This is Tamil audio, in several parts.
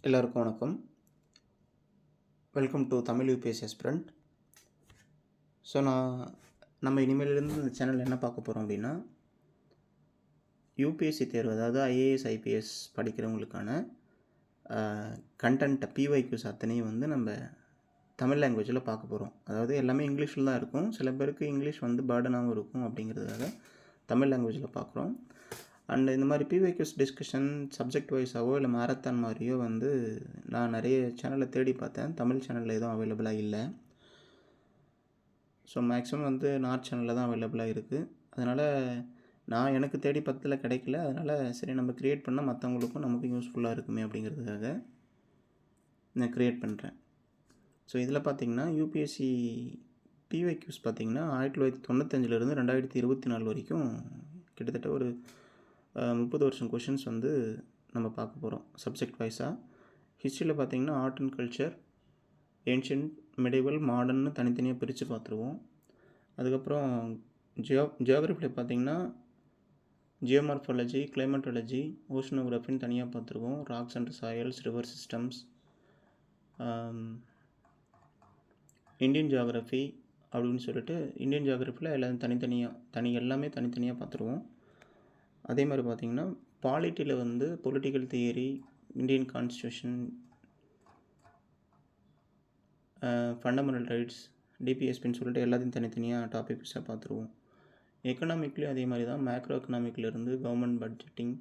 எல்லாருக்கும் வணக்கம். Welcome to Tamil UPSC aspirant. So நம்ம இனிமேலிருந்து இந்த சேனலில் என்ன பார்க்க போகிறோம் அப்படின்னா, யூபிஎஸ்சி தேர்வு, அதாவது ஐஏஎஸ் ஐபிஎஸ் படிக்கிறவங்களுக்கான கண்டென்ட்டை பிஒய்க்யூஸ் அத்தனையும் வந்து நம்ம தமிழ் லாங்குவேஜில் பார்க்க போகிறோம். அதாவது எல்லாமே இங்கிலீஷில் தான் இருக்கும். சில பேருக்கு இங்கிலீஷ் வந்து பேர்டனாகவும் இருக்கும். அப்படிங்கிறதுக்காக தமிழ் லாங்குவேஜில் பார்க்குறோம். அண்ட் இந்த மாதிரி பிஒய்க்யூஸ் டிஸ்கஷன் சப்ஜெக்ட் வைஸாவோ இல்லை மேரத்தான் மாதிரியோ வந்து நான் நிறைய சேனலில் தேடி பார்த்தேன். தமிழ் சேனலில் எதுவும் அவைலபிளாக இல்லை. ஸோ மேக்ஸிமம் வந்து நார்த் சேனலில் தான் அவைலபிளாக இருக்குது. அதனால் நான் எனக்கு தேடி பத்தில் கிடைக்கல. அதனால் சரி நம்ம க்ரியேட் பண்ணால் மற்றவங்களுக்கும் நமக்கும் யூஸ்ஃபுல்லாக இருக்குமே அப்படிங்கிறதுக்காக நான் க்ரியேட் பண்ணுறேன். ஸோ இதில் பார்த்திங்கன்னா யூபிஎஸ்சி பிஒய்க்யூஸ் பார்த்திங்கன்னா 1995 2024 வரைக்கும் கிட்டத்தட்ட ஒரு 30 வருஷம் கொஷின்ஸ் வந்து நம்ம பார்க்க போகிறோம் சப்ஜெக்ட் வைஸாக. ஹிஸ்ட்ரியில் பார்த்திங்கன்னா art and culture, ancient, medieval, மாடர்ன்னு தனித்தனியாக பிரித்து பார்த்துருவோம். அதுக்கப்புறம் ஜியோகிராஃபியில் பார்த்திங்கன்னா ஜியோமார்ஃபாலஜி, கிளைமேட்டாலஜி, ஓஷனோகிராஃபின்னு தனியாக பார்த்துருவோம். Rocks and soils, river systems, Indian geography அப்படின்னு சொல்லிட்டு இந்தியன் ஜியோகிராஃபியில் எல்லாம் எல்லாமே தனித்தனியாக பார்த்துருவோம். அதே மாதிரி பார்த்திங்கன்னா பாலிட்டியில் வந்து political theory, Indian constitution, fundamental rights, டிபிஎஸ்பின்னு சொல்லிட்டு எல்லாத்தையும் தனித்தனியாக டாபிக்ஸாக பார்த்துருவோம். எக்கனாமிக்லேயும் அதே மாதிரி தான். மேக்ரோ எக்கனாமிக்லேருந்து government budgeting,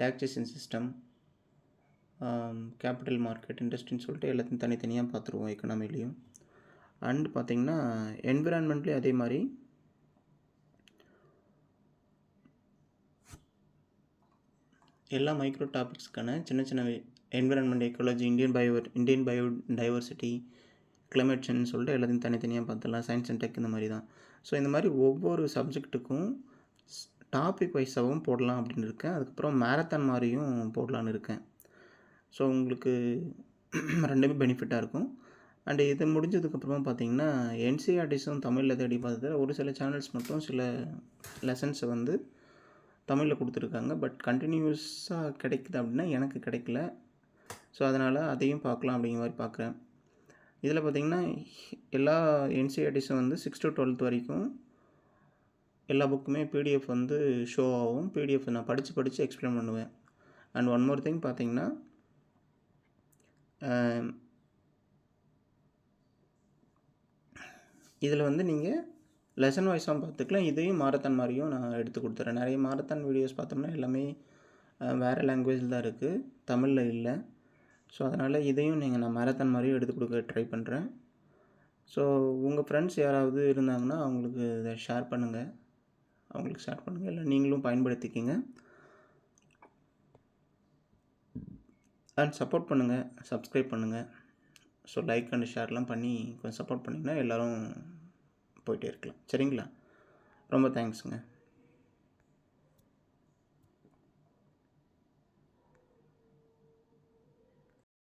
taxation system, capital market, இண்டஸ்ட்ரின்னு சொல்லிட்டு எல்லாத்தையும் தனித்தனியாக பார்த்துருவோம் எக்கனாமிக்லேயும். அண்ட் பார்த்திங்கன்னா என்விரான்மெண்ட்லேயும் அதே மாதிரி எல்லா மைக்ரோ டாபிக்ஸ்க்கான சின்ன சின்ன environment, ecology, Indian biodiversity, climate சேஞ்சுன்னு சொல்லிட்டு எல்லாத்தையும் தனித்தனியாக பார்த்துடலாம். சயின்ஸ் அண்ட் டெக் இந்த மாதிரி தான். ஸோ இந்த மாதிரி ஒவ்வொரு சப்ஜெக்ட்டுக்கும் டாபிக் வைஸாகவும் போடலாம் அப்படின்னு இருக்கேன். அதுக்கப்புறம் மேரத்தான் மாதிரியும் போடலான்னு இருக்கேன். ஸோ உங்களுக்கு ரெண்டுமே பெனிஃபிட்டாக இருக்கும். அண்டு இது முடிஞ்சதுக்கப்புறமா பார்த்திங்கன்னா என்சிஆர்டிஸும் தமிழில் தேடி பார்த்ததில் ஒரு சில சேனல்ஸ் மட்டும் சில லெசன்ஸை வந்து தமிழில் கொடுத்துருக்காங்க. பட் கண்டினியூஸாக கிடைக்குது அப்படின்னா எனக்கு கிடைக்கல. ஸோ அதனால் அதையும் பார்க்கலாம் அப்படிங்கிற மாதிரி பார்க்குறேன். இதில் பார்த்திங்கன்னா எல்லா என்சிஆர்டிஸும் வந்து 6 to 12 வரைக்கும் எல்லா புக்குமே பிடிஎஃப் வந்து ஷோ ஆகும். பிடிஎஃப் நான் படித்து எக்ஸ்பிளைன் பண்ணுவேன். அண்ட் ஒன் மோர் திங் பார்த்திங்கன்னா இதில் வந்து நீங்கள் லெசன் வைஸாக பார்த்துக்கலாம். இதையும் மாரத்தான் மாதிரியும் நான் எடுத்து கொடுத்துட்றேன். நிறைய மாரத்தான் வீடியோஸ் பார்த்தோம்னா எல்லாமே வேறு லாங்குவேஜில் தான் இருக்குது, தமிழில் இல்லை. ஸோ அதனால் இதையும் நான் மாரத்தான் மாதிரியும் எடுத்து கொடுக்க ட்ரை பண்ணுறேன். ஸோ உங்கள் ஃப்ரெண்ட்ஸ் யாராவது இருந்தாங்கன்னா அவங்களுக்கு இதை ஷேர் பண்ணுங்கள். இல்லை நீங்களும் பயன்படுத்திக்கிங்க. அண்ட் சப்போர்ட் பண்ணுங்கள், சப்ஸ்கிரைப் பண்ணுங்கள். ஸோ லைக் அண்ட் ஷேர்லாம் பண்ணி கொஞ்சம் சப்போர்ட் பண்ணிங்கன்னா எல்லோரும் போயிட்டே இருக்கலாம். சரிங்களா? ரொம்ப தேங்க்ஸுங்க.